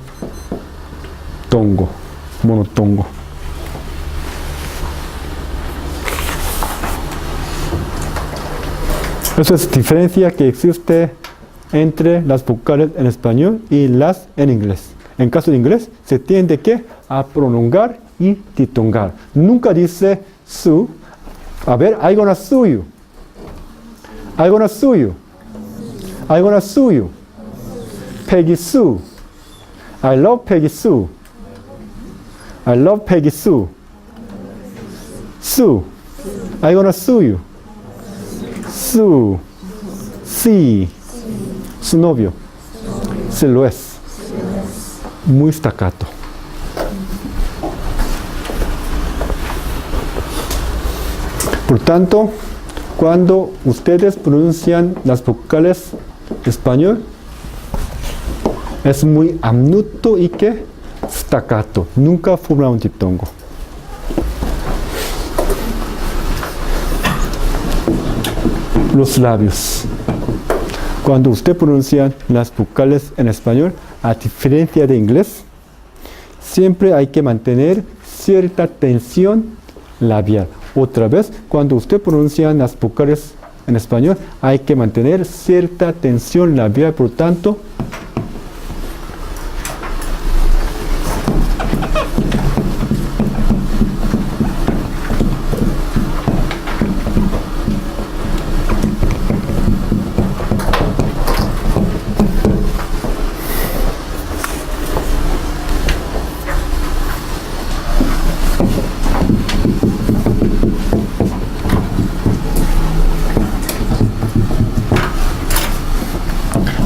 Monotongo. Esa es la diferencia que existe entre las vocales en español y las en inglés. En caso de inglés, se tiende a prolongar y diptongar. Nunca dice su. A ver, I'm gonna sue you. I'm gonna sue you. I wanna sue you. Peggy Sue. I love Peggy Sue. I love Peggy Sue. Sue. I wanna sue you. Sue. Sí. Su novio. Se lo es. Muy staccato. Por tanto, cuando ustedes pronuncian las vocales español, es muy amnuto y que staccato. Nunca forma un diptongo. Los labios. Cuando usted pronuncia las vocales en español, a diferencia de inglés, siempre hay que mantener cierta tensión labial. Otra vez, cuando usted pronuncia las vocales en español, hay que mantener cierta tensión labial. Por tanto,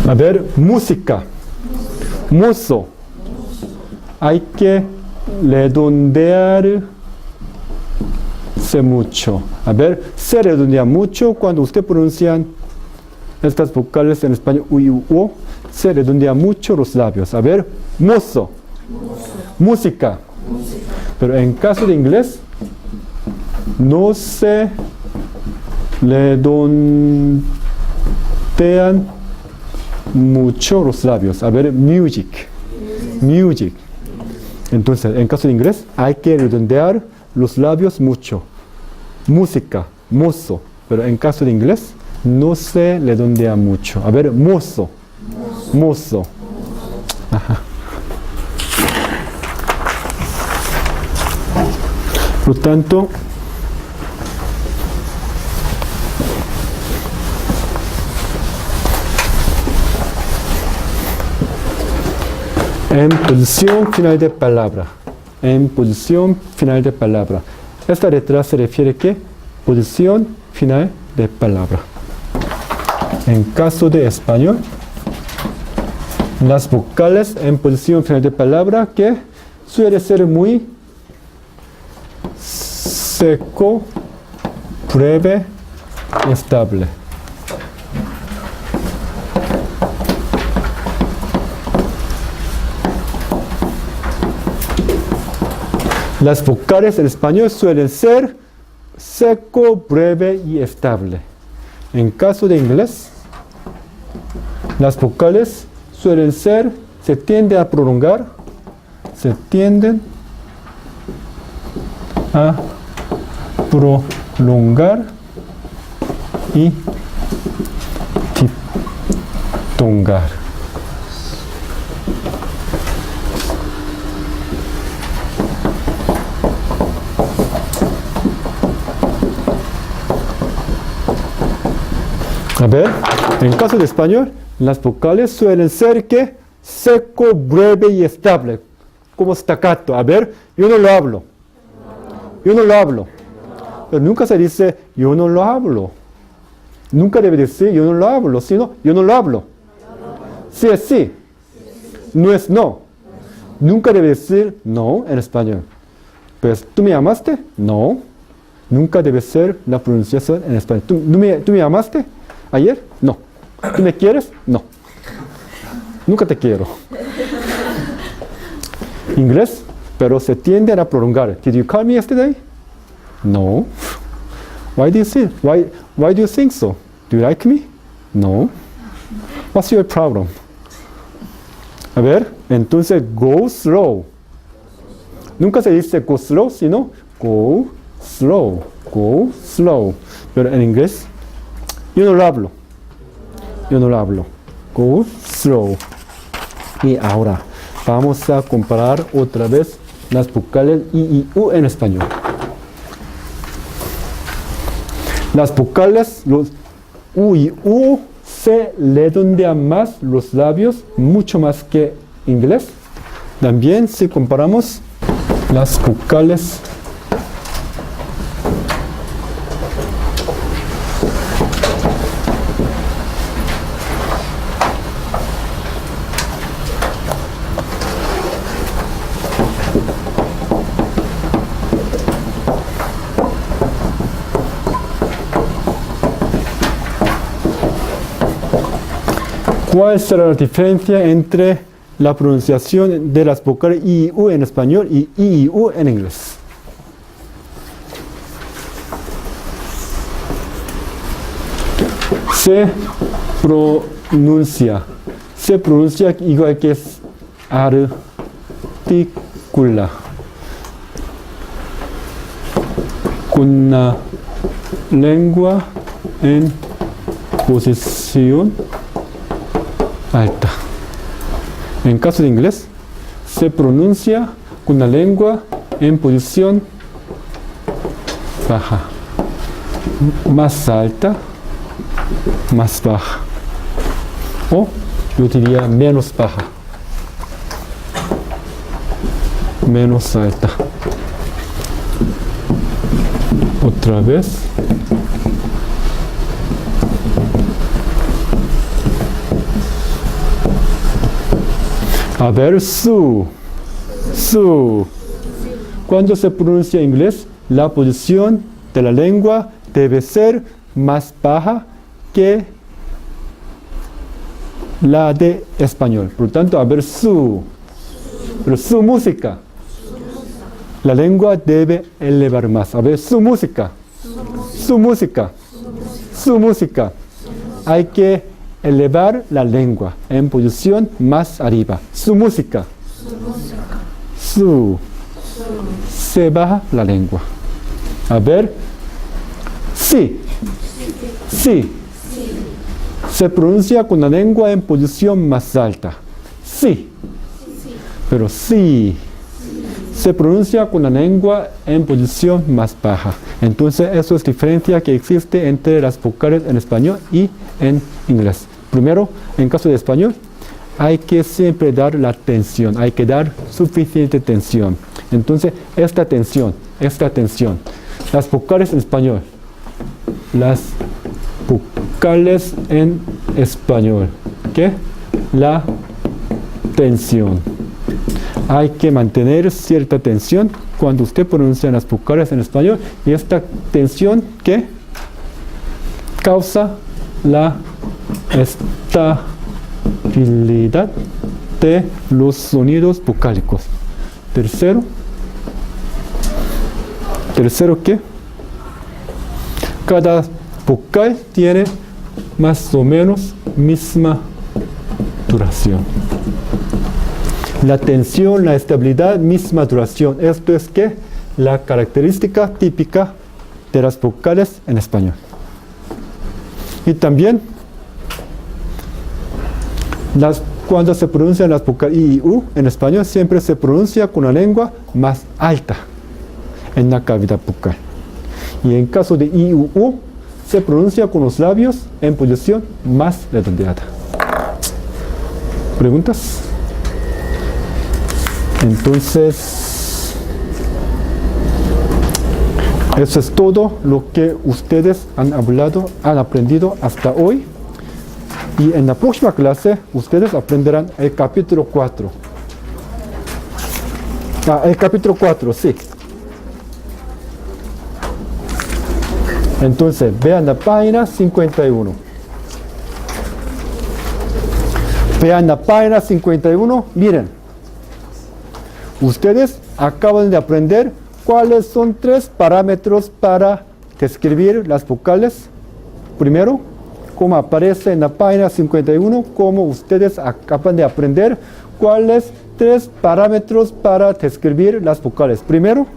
a ver, música, mozo, hay que redondearse mucho. A ver, se redondea mucho cuando usted pronuncia estas vocales en español, uy, o, se redondea mucho los labios. A ver, mozo, música. Pero en caso de inglés, no se redondean mucho los labios. A ver, music. Music. Entonces, en caso de inglés, hay que redondear los labios mucho. Música, mozo. Pero en caso de inglés, no se redondea mucho. A ver, mozo. Mozo. Ajá. Por tanto, en posición final de palabra. En posición final de palabra. Esta letra se refiere a ¿qué? Posición final de palabra. En caso de español, las vocales en posición final de palabra que suele ser muy seco, breve y estable. Las vocales en español suelen ser seco, breve y estable. En caso de inglés, las vocales suelen ser, se tienden a prolongar, se tienden a prolongar y diptongar. A ver, en caso de español, las vocales suelen ser que seco, breve y estable, como staccato. A ver, yo no lo hablo. Yo no lo hablo. Pero nunca se dice yo no lo hablo. Nunca debe decir yo no lo hablo, sino yo no lo hablo. Sí es sí. No es no. Nunca debe decir no en español. Pues, ¿tú me llamaste? No. Nunca debe ser la pronunciación en español. ¿Tú me llamaste ayer? No. ¿Tú me quieres? No. Nunca te quiero. Inglés, pero se tienden a prolongar. Did you call me yesterday? No. Why do you think so? Do you like me? No. What's your problem? A ver, entonces go slow. Nunca se dice go slow, sino go slow. Go slow. Pero en inglés, yo no lo hablo. Yo no lo hablo. Go slow. Y ahora vamos a comparar otra vez las vocales I y U en español. Las vocales, los U y U, se redondean más los labios, mucho más que inglés. También si comparamos las vocales, ¿cuál será la diferencia entre la pronunciación de las vocales I y U en español y I y U en inglés? Se pronuncia igual que es articula con la lengua en posición alta. En caso de inglés, se pronuncia con la lengua en posición baja, más alta, más baja, o yo diría menos baja, menos alta. Otra vez. A ver, su. Cuando se pronuncia en inglés, la posición de la lengua debe ser más baja que la de español. Por lo tanto, a ver, pero su música. La lengua debe elevar más. A ver, su música. Hay que elevar la lengua en posición más arriba. Su música. Se baja la lengua. A ver. Sí. Se pronuncia con la lengua en posición más alta. Sí. Pero sí. Se pronuncia con la lengua en posición más baja. Entonces, eso es la diferencia que existe entre las vocales en español y en inglés. Primero, en caso de español, hay que siempre dar la tensión, hay que dar suficiente tensión. Entonces, esta tensión. Las vocales en español. ¿Qué? La tensión. Hay que mantener cierta tensión cuando usted pronuncia las vocales en español. Y esta tensión, ¿qué? Causa la estabilidad de los sonidos vocálicos. Tercero, ¿qué? Cada vocal tiene más o menos misma duración. La tensión, la estabilidad, misma duración. Esto es que la característica típica de las vocales en español. Y también cuando se pronuncian las vocales I y U en español, siempre se pronuncia con la lengua más alta en la cavidad bucal. Y en caso de I y U, se pronuncia con los labios en posición más redondeada. ¿Preguntas? Entonces, eso es todo lo que ustedes han aprendido hasta hoy. Y en la próxima clase, ustedes aprenderán el capítulo 4. El capítulo 4, sí. Entonces, vean la página 51. Vean la página 51. Miren. Ustedes acaban de aprender cuáles son 3 parámetros para describir las vocales. Primero, como aparece en la página 51, como ustedes acaban de aprender cuáles 3 parámetros para describir las vocales. Primero,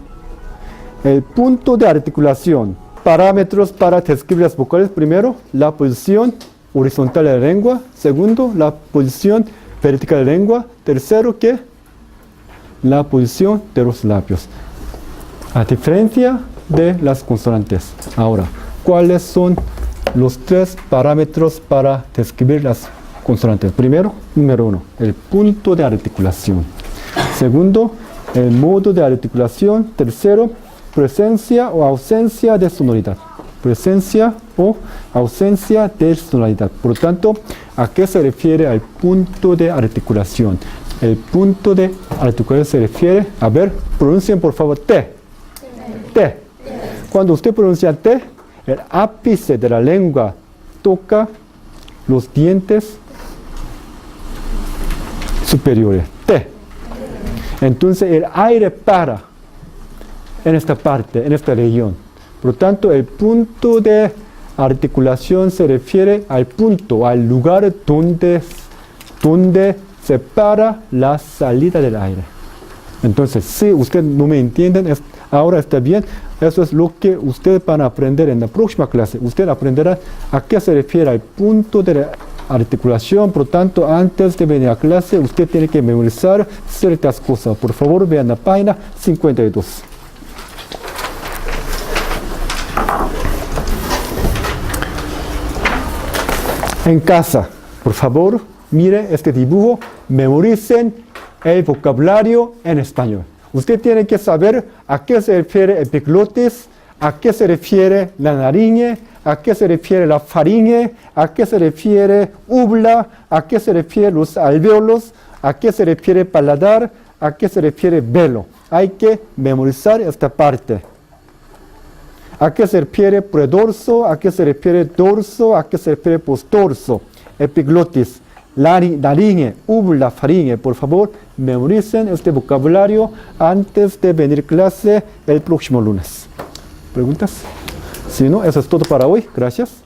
el punto de articulación. Parámetros para describir las vocales. Primero, la posición horizontal de la lengua. Segundo, la posición vertical de la lengua. Tercero, ¿qué? La posición de los labios. A diferencia de las consonantes. Ahora, ¿cuáles son los 3 parámetros para describir las consonantes. Primero, número 1, el punto de articulación. Segundo, el modo de articulación. Tercero, presencia o ausencia de sonoridad. Presencia o ausencia de sonoridad. Por lo tanto, ¿a qué se refiere el punto de articulación? El punto de articulación se refiere, a ver, pronuncien por favor T. T. Cuando usted pronuncia T, el ápice de la lengua toca los dientes superiores. T. Entonces el aire para en esta parte, en esta región. Por lo tanto, el punto de articulación se refiere al punto, al lugar donde se para la salida del aire. Entonces, si ustedes no me entienden, ahora está bien. Eso es lo que ustedes van a aprender en la próxima clase. Usted aprenderá a qué se refiere al punto de articulación. Por lo tanto, antes de venir a clase, usted tiene que memorizar ciertas cosas. Por favor, vean la página 52. En casa, por favor, mire este dibujo, memoricen el vocabulario en español. Usted tiene que saber a qué se refiere el epiglotis, a qué se refiere la naringe, a qué se refiere la faringe, a qué se refiere ubla, a qué se refiere los alvéolos, a qué se refiere paladar, a qué se refiere velo. Hay que memorizar esta parte. ¿A qué se refiere predorso? ¿A qué se refiere dorso? ¿A qué se refiere postdorso? Epiglotis, naringe, ubla, faringe. Por favor, memoricen este vocabulario antes de venir a clase el próximo lunes. ¿Preguntas? Si no, eso es todo para hoy. Gracias.